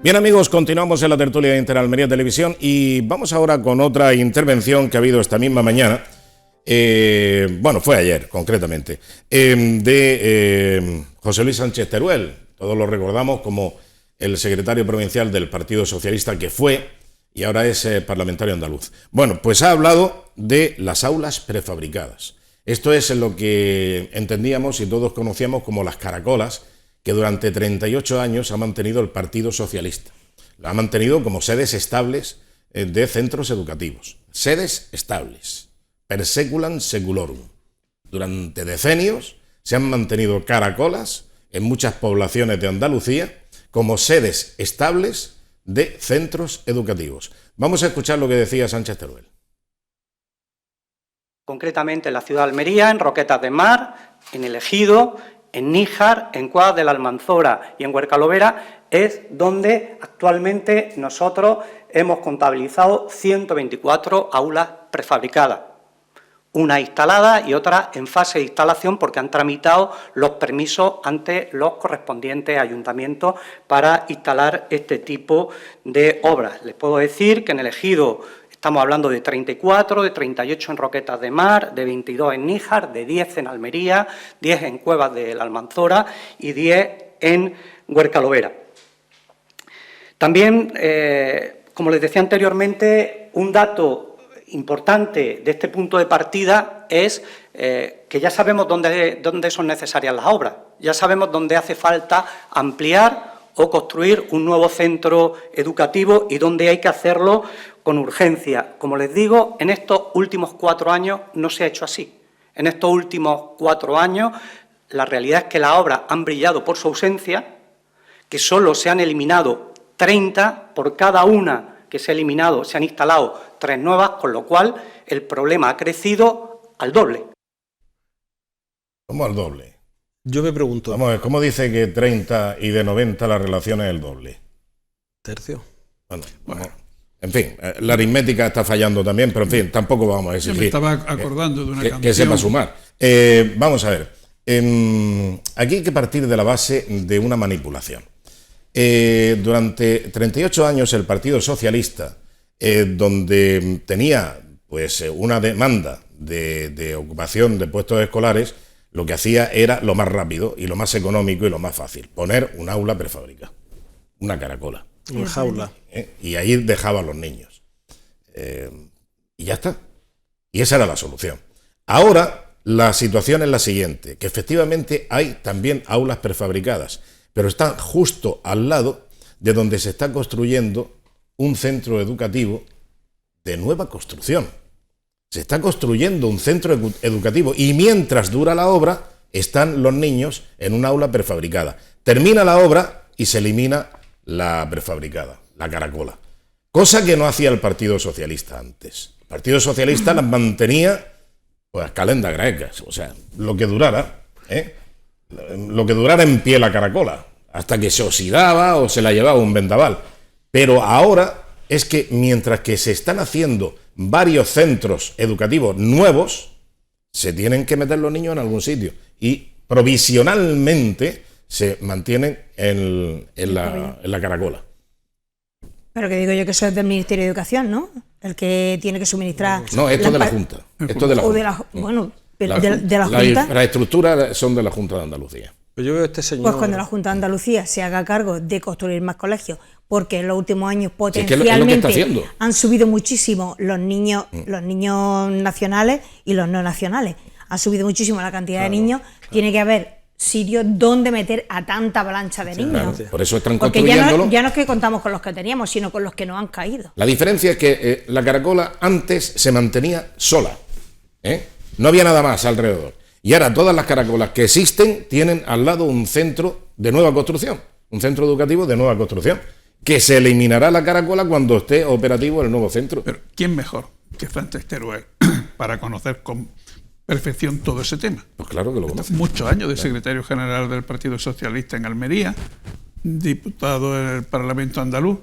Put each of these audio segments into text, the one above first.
Bien amigos, continuamos en la tertulia de Interalmería Televisión y vamos ahora con otra intervención que ha habido esta misma mañana, bueno, fue ayer concretamente, de José Luis Sánchez Teruel. Todos lo recordamos como el secretario provincial del Partido Socialista que fue y ahora es parlamentario andaluz. Bueno, pues ha hablado de las aulas prefabricadas. Esto es lo que entendíamos y todos conocíamos como las caracolas, que durante 38 años ha mantenido el Partido Socialista. Lo ha mantenido como sedes estables de centros educativos. Sedes estables. Per seculam seculorum. Durante decenios se han mantenido caracolas en muchas poblaciones de Andalucía como sedes estables de centros educativos. Vamos a escuchar lo que decía Sánchez Teruel. Concretamente en la ciudad de Almería, en Roquetas de Mar, en El Ejido, en Níjar, en Cuadras de la Almanzora y en Huercalovera es donde actualmente nosotros hemos contabilizado 124 aulas prefabricadas. Una instalada y otra en fase de instalación porque han tramitado los permisos ante los correspondientes ayuntamientos para instalar este tipo de obras. Les puedo decir que en El Ejido estamos hablando de 34, de 38 en Roquetas de Mar, de 22 en Níjar, de 10 en Almería, 10 en Cuevas de la Almanzora y 10 en Huercalovera. También, como les decía anteriormente, un dato importante de este punto de partida es que ya sabemos dónde son necesarias las obras, ya sabemos dónde hace falta ampliar o construir un nuevo centro educativo y dónde hay que hacerlo con urgencia. Como les digo, en estos últimos 4 años no se ha hecho así. En estos últimos 4 años la realidad es que las obras han brillado por su ausencia, que solo se han eliminado 30, por cada una que se ha eliminado se han instalado 3 nuevas, con lo cual el problema ha crecido al doble. ¿Cómo al doble? Yo me pregunto... Vamos a ver, ¿cómo dice que 30 y de 90 la relación es el doble? Tercio. Bueno. En fin, la aritmética está fallando también, pero en fin, tampoco vamos a exigir. Yo me estaba acordando de una canción. Que sepa sumar. Vamos a ver, aquí hay que partir de la base de una manipulación. Durante 38 años el Partido Socialista, donde tenía pues una demanda de ocupación de puestos escolares, lo que hacía era lo más rápido y lo más económico y lo más fácil, poner un aula prefabricada, una caracola. Una jaula. Y ahí dejaba a los niños. Y ya está. Y esa era la solución. Ahora la situación es la siguiente, que efectivamente hay también aulas prefabricadas, pero están justo al lado de donde se está construyendo un centro educativo de nueva construcción. Se está construyendo un centro educativo y mientras dura la obra están los niños en un aula prefabricada. Termina la obra y se elimina la prefabricada, la caracola. Cosa que no hacía el Partido Socialista antes. El Partido Socialista las mantenía pues calendas grecas, o sea, lo que durara, lo que durara en pie la caracola, hasta que se oxidaba o se la llevaba un vendaval. Pero ahora es que mientras que se están haciendo varios centros educativos nuevos, se tienen que meter los niños en algún sitio y provisionalmente se mantienen en la caracola. Pero que digo yo que eso es del Ministerio de Educación, ¿no? El que tiene que suministrar... No, esto es de la Junta. Esto es de la Junta. Bueno, pero de la Junta... Las infraestructuras son de la Junta de Andalucía. Pues yo veo a este señor... Pues cuando la Junta de Andalucía se haga cargo de construir más colegios, porque en los últimos años potencialmente es lo que está haciendo. Han subido muchísimo los niños nacionales y los no nacionales. Ha subido muchísimo la cantidad de niños. Tiene que haber sitios donde meter a tanta avalancha de niños. Claro, por eso están porque construyéndolo. ya no es que contamos con los que teníamos, sino con los que nos han caído. La diferencia es que la caracola antes se mantenía sola. No había nada más alrededor. Y ahora todas las caracolas que existen tienen al lado un centro de nueva construcción, un centro educativo de nueva construcción, que se eliminará la caracola cuando esté operativo el nuevo centro. Pero ¿quién mejor que Sánchez Teruel para conocer con perfección todo ese tema? Pues claro que lo conoce. Muchos años de secretario general del Partido Socialista en Almería, diputado en el Parlamento andaluz,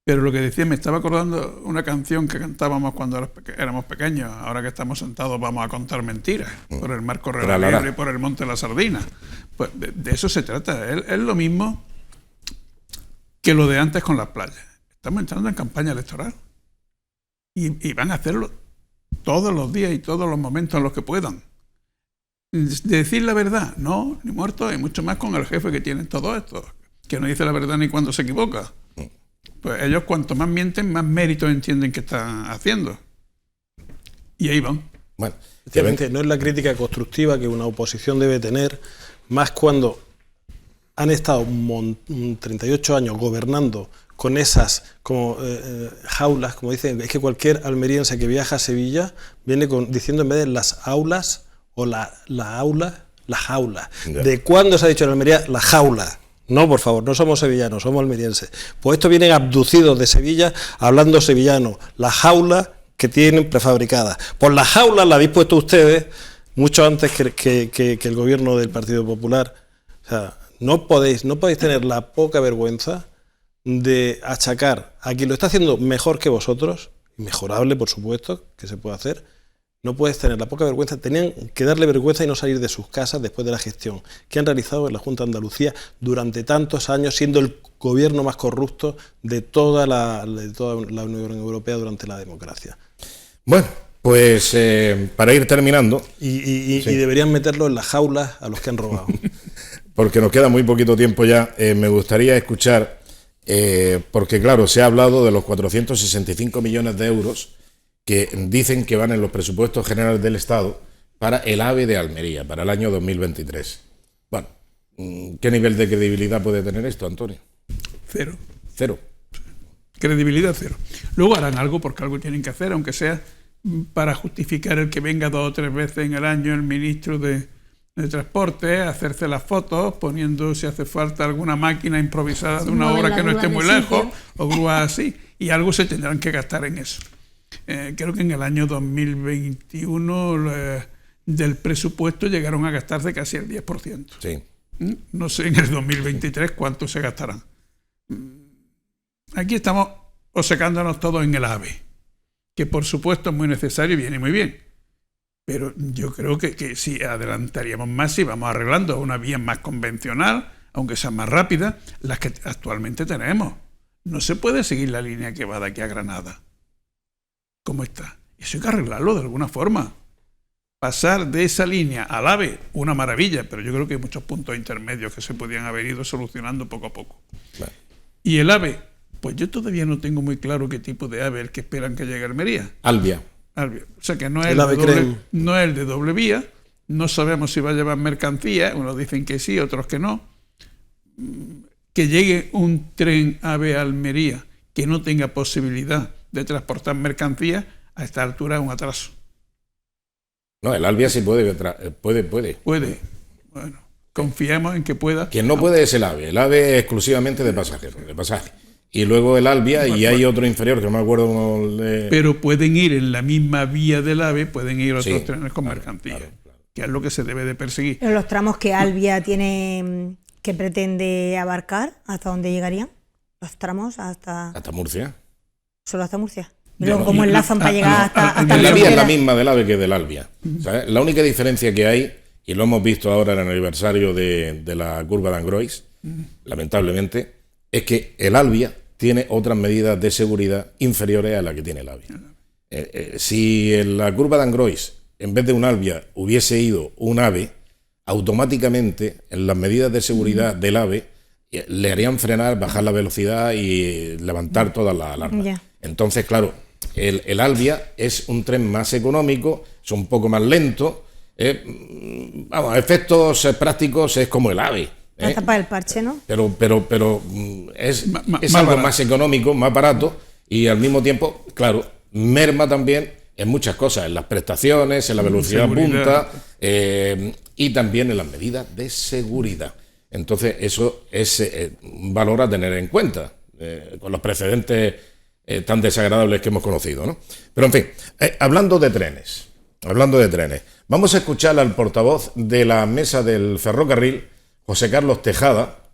pero lo que decía, me estaba acordando una canción que cantábamos cuando éramos pequeños. Ahora que estamos sentados vamos a contar mentiras por el mar Correra Libre y por el Monte de la Sardina. Pues de eso se trata. Es lo mismo que lo de antes con las playas. Estamos entrando en campaña electoral y van a hacerlo todos los días y todos los momentos en los que puedan. Decir la verdad, no, ni muerto, y mucho más con el jefe que tienen todo esto, que no dice la verdad ni cuando se equivoca. Pues ellos cuanto más mienten, más méritos entienden que están haciendo. Y ahí van. Bueno, Efectivamente, no es la crítica constructiva que una oposición debe tener, más cuando han estado 38 años gobernando con esas como jaulas, como dicen, es que cualquier almeriense que viaja a Sevilla viene diciendo en vez de las aulas o la aula, la jaula. Ya. ¿De cuándo se ha dicho en Almería la jaula? No, por favor, no somos sevillanos, somos almerienses. Pues estos vienen abducidos de Sevilla hablando sevillano. La jaula que tienen prefabricada. Pues la jaula la habéis puesto ustedes mucho antes que el gobierno del Partido Popular. O sea, no podéis tener la poca vergüenza de achacar a quien lo está haciendo mejor que vosotros, mejorable por supuesto, que se puede hacer. No puedes tener la poca vergüenza, tenían que darle vergüenza y no salir de sus casas después de la gestión que han realizado en la Junta de Andalucía durante tantos años, siendo el gobierno más corrupto de toda la Unión Europea durante la democracia. Bueno, pues para ir terminando... Y deberían meterlo en las jaulas a los que han robado. Porque nos queda muy poquito tiempo ya, me gustaría escuchar, porque claro, se ha hablado de los 465 millones de euros que dicen que van en los presupuestos generales del Estado para el AVE de Almería, para el año 2023. Bueno, ¿qué nivel de credibilidad puede tener esto, Antonio? Cero. Cero. Credibilidad cero. Luego harán algo porque algo tienen que hacer, aunque sea para justificar el que venga 2 o 3 veces en el año el ministro de Transporte, hacerse las fotos, poniendo si hace falta alguna máquina improvisada de una obra que no esté muy lejos, o grúas así, y algo se tendrán que gastar en eso. Creo que en el año 2021 del presupuesto llegaron a gastarse casi el 10%. Sí. No sé en el 2023 cuánto se gastarán. Aquí estamos obcecándonos todos en el AVE, que por supuesto es muy necesario y viene muy bien. Pero yo creo que si adelantaríamos más, si vamos arreglando una vía más convencional, aunque sea más rápida, las que actualmente tenemos. No se puede seguir la línea que va de aquí a Granada. ¿Cómo está? Eso hay que arreglarlo de alguna forma. Pasar de esa línea al AVE, una maravilla, pero yo creo que hay muchos puntos intermedios que se podían haber ido solucionando poco a poco. Vale. Y el AVE, pues yo todavía no tengo muy claro qué tipo de AVE es el que esperan que llegue a Almería. Albia. O sea que no es el de doble vía, no sabemos si va a llevar mercancía, unos dicen que sí, otros que no. Que llegue un tren AVE a Almería que no tenga posibilidad de transportar mercancías, a esta altura es un atraso. No, el Albia sí puede. Puede. Bueno, confiamos en que pueda. Quien no puede es el AVE es exclusivamente de pasajeros, de pasaje. Y luego el Albia, y hay otro inferior, que no me acuerdo cómo Pero pueden ir en la misma vía del AVE, pueden ir otros trenes con mercancías, claro. Que es lo que se debe de perseguir. Pero los tramos que Albia tiene, que pretende abarcar, ¿hasta dónde llegarían? Los tramos hasta Murcia. ¿Solo hasta Murcia? Y luego, ¿cómo enlazan para llegar hasta la vía es la misma del AVE que del Albia. ¿Sabes? La única diferencia que hay, y lo hemos visto ahora en el aniversario de la curva de Angrois, lamentablemente, es que el Albia tiene otras medidas de seguridad inferiores a las que tiene el Albia. Si en la curva de Angrois, en vez de un Albia, hubiese ido un AVE, automáticamente en las medidas de seguridad del AVE le harían frenar, bajar la velocidad y levantar todas las alarmas. Yeah. Entonces, claro, el Albia es un tren más económico, es un poco más lento, vamos, a efectos prácticos es como el AVE. La tapa del parche, ¿no? Pero es algo más económico, más barato, y al mismo tiempo, claro, merma también en muchas cosas, en las prestaciones, en la velocidad punta, y también en las medidas de seguridad. Entonces, eso es un valor a tener en cuenta, con los precedentes tan desagradables que hemos conocido, ¿no? Pero, en fin, hablando de trenes, vamos a escuchar al portavoz de la mesa del ferrocarril, José Carlos Tejada,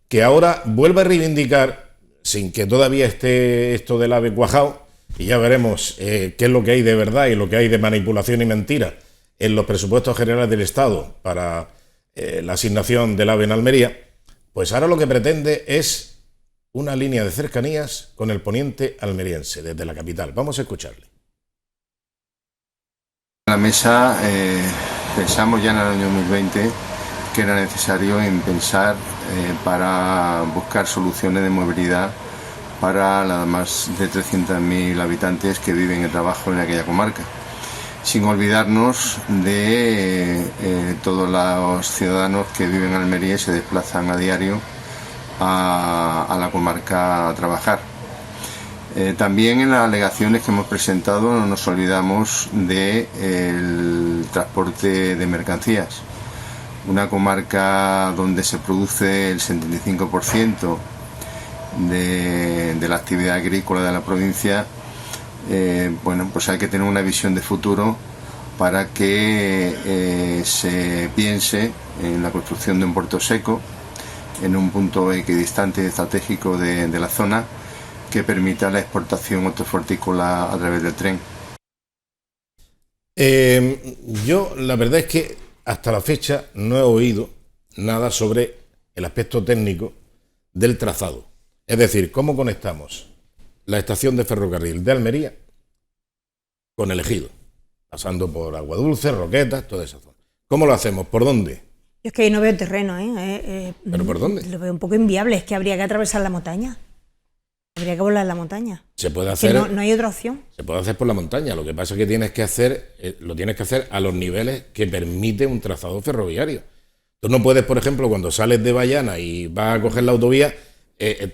que ahora vuelve a reivindicar, sin que todavía esté esto del AVE cuajado, y ya veremos qué es lo que hay de verdad y lo que hay de manipulación y mentira en los presupuestos generales del Estado para la asignación del AVE en Almería, pues ahora lo que pretende es una línea de cercanías con el poniente almeriense, desde la capital. Vamos a escucharle. En la mesa pensamos ya en el año 2020 que era necesario pensar para buscar soluciones de movilidad para las más de 300.000 habitantes que viven y trabajan en aquella comarca, sin olvidarnos de todos los ciudadanos que viven en Almería y se desplazan a diario a la comarca a trabajar. También en las alegaciones que hemos presentado no nos olvidamos del transporte de mercancías. Una comarca donde se produce el 75% de la actividad agrícola de la provincia, pues hay que tener una visión de futuro para que se piense en la construcción de un puerto seco en un punto equidistante y estratégico de la zona que permita la exportación hortofrutícola a través del tren. Yo la verdad es que hasta la fecha no he oído nada sobre el aspecto técnico del trazado. Es decir, cómo conectamos la estación de ferrocarril de Almería con el Ejido, pasando por Aguadulce, Roquetas, toda esa zona. ¿Cómo lo hacemos? ¿Por dónde? Yo es que ahí no veo terreno, ¿Pero por dónde? Lo veo un poco inviable, es que habría que atravesar la montaña. Habría que volar en la montaña. Se puede hacer. Que no hay otra opción. Se puede hacer por la montaña. Lo que pasa es que lo tienes que hacer a los niveles que permite un trazado ferroviario. Tú no puedes, por ejemplo, cuando sales de Bayana y vas a coger la autovía,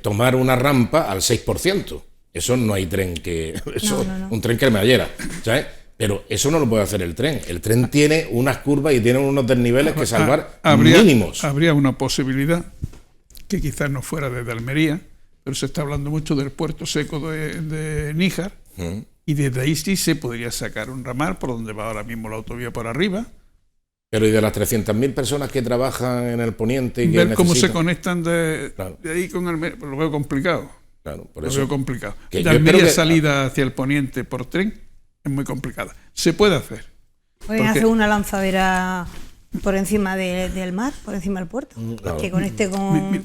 tomar una rampa al 6%. Eso no hay tren que... Eso, no. Un tren cremallera, ¿sabes? Pero eso no lo puede hacer el tren. El tren tiene unas curvas y tiene unos desniveles que salvar mínimos. Habría una posibilidad que quizás no fuera desde Almería, pero se está hablando mucho del puerto seco de Níjar, y desde ahí sí se podría sacar un ramal por donde va ahora mismo la autovía por arriba. Pero ¿y de las 300.000 personas que trabajan en el poniente y que ver cómo necesitan? se conectan de ahí con Almería? Pues lo veo complicado. Claro, por lo eso. veo complicado. Que De Almería salida hacia el poniente por tren es muy complicada. Se puede hacer. Pueden hacer una lanzadera por encima del mar, por encima del puerto, que conecte con...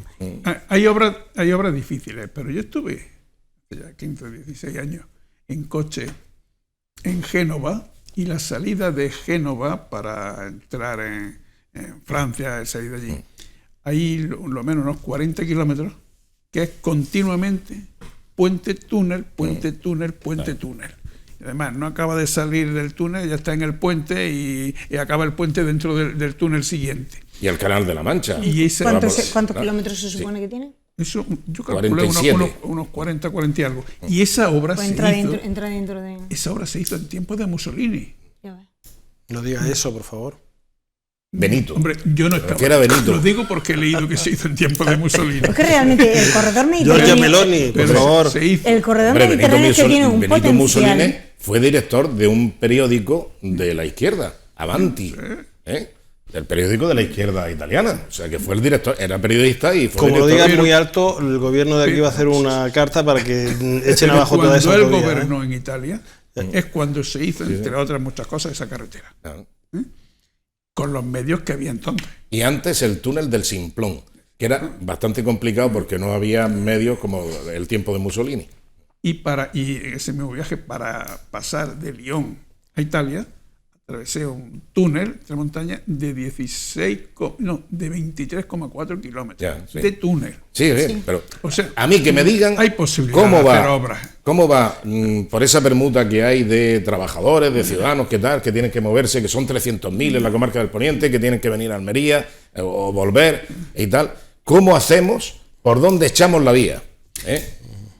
Hay obras difíciles, pero yo estuve ya 15 16 años en coche en Génova, y la salida de Génova para entrar en Francia, salir de allí, hay lo menos unos 40 kilómetros, que es continuamente puente-túnel, puente-túnel, puente-túnel. Además, no acaba de salir del túnel, ya está en el puente y acaba el puente dentro del túnel siguiente. Y el Canal de la Mancha. Y ¿Cuántos kilómetros se supone que tiene? Eso, yo calculé unos 40 y algo. Y esa obra esa obra se hizo en tiempos de Mussolini. No digas eso, por favor. Benito. Hombre, yo no estaba. Benito. Lo digo porque he leído que se hizo en tiempos de Mussolini. Es que realmente el corredor mediterráneo... Giorgia Meloni, por favor. El corredor mediterráneo que tiene un Benito Mussolini potencial... fue director de un periódico de la izquierda, Avanti, del periódico de la izquierda italiana. O sea, que fue el director, era periodista y fue como director. Lo digas muy alto, el gobierno de aquí va a hacer una carta para que echen abajo toda esa autovía. autovía. Cuando él gobernó en Italia, es cuando se hizo, entre otras muchas cosas, esa carretera. Con los medios que había entonces. Y antes el túnel del Simplón, que era bastante complicado porque no había medios como el tiempo de Mussolini. Y ese mismo viaje, para pasar de Lyon a Italia, atravesé un túnel de montaña de 23,4 kilómetros de túnel. Sí, pero o sea, a mí que me digan hay posibilidad cómo va por esa permuta que hay de trabajadores, de ciudadanos que tienen que moverse, que son 300.000 en la comarca del Poniente, que tienen que venir a Almería o volver y tal. ¿Cómo hacemos? ¿Por dónde echamos la vía?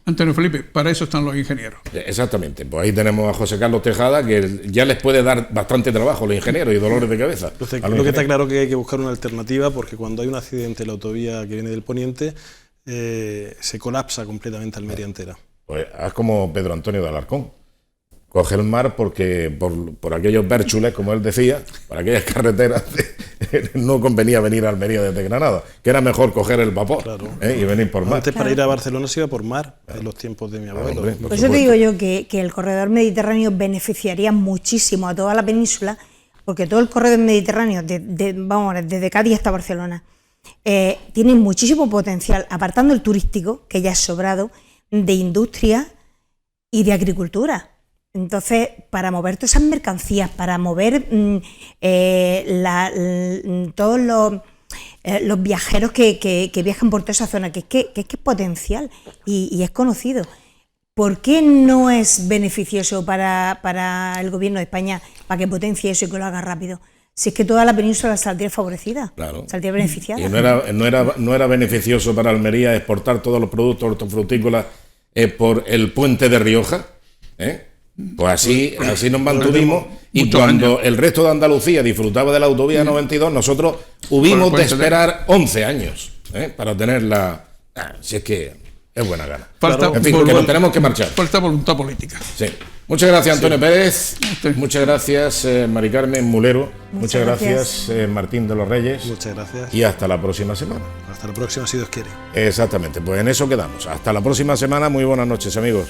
Antonio Felipe, para eso están los ingenieros. Exactamente, pues ahí tenemos a José Carlos Tejada, que ya les puede dar bastante trabajo a los ingenieros y dolores de cabeza. Entonces, lo que está claro que hay que buscar una alternativa, porque cuando hay un accidente en la autovía que viene del Poniente, se colapsa completamente Almería entera. Pues haz como Pedro Antonio de Alarcón. Coge el mar porque por aquellos bérchules, como él decía, por aquellas carreteras, no convenía venir a Almería desde Granada, que era mejor coger el vapor y venir por mar. Antes para ir a Barcelona se iba por mar, en los tiempos de mi abuelo. Por eso te digo yo que el corredor mediterráneo beneficiaría muchísimo a toda la península, porque todo el corredor mediterráneo, desde Cádiz hasta Barcelona, tiene muchísimo potencial, apartando el turístico, que ya es sobrado, de industria y de agricultura. Entonces, para mover todas esas mercancías, para mover todos los viajeros que viajan por toda esa zona, que es potencial y es conocido. ¿Por qué no es beneficioso para el gobierno de España para que potencie eso y que lo haga rápido? Si es que toda la península saldría favorecida, claro, saldría beneficiada. Y no era beneficioso para Almería exportar todos los productos hortofrutícolas por el puente de Rioja, Pues así nos mantuvimos, y cuando el resto de Andalucía disfrutaba de la autovía 92, nosotros hubimos de esperar 11 años para tenerla. Si es que es buena gana. En fin, que nos tenemos que marchar. Falta voluntad política. Sí. Muchas gracias, Antonio Pérez. Muchas gracias, Mari Carmen Mulero. Muchas gracias, Martín de los Reyes. Muchas gracias. Y hasta la próxima semana. Hasta la próxima, si Dios quiere. Exactamente, pues en eso quedamos. Hasta la próxima semana. Muy buenas noches, amigos.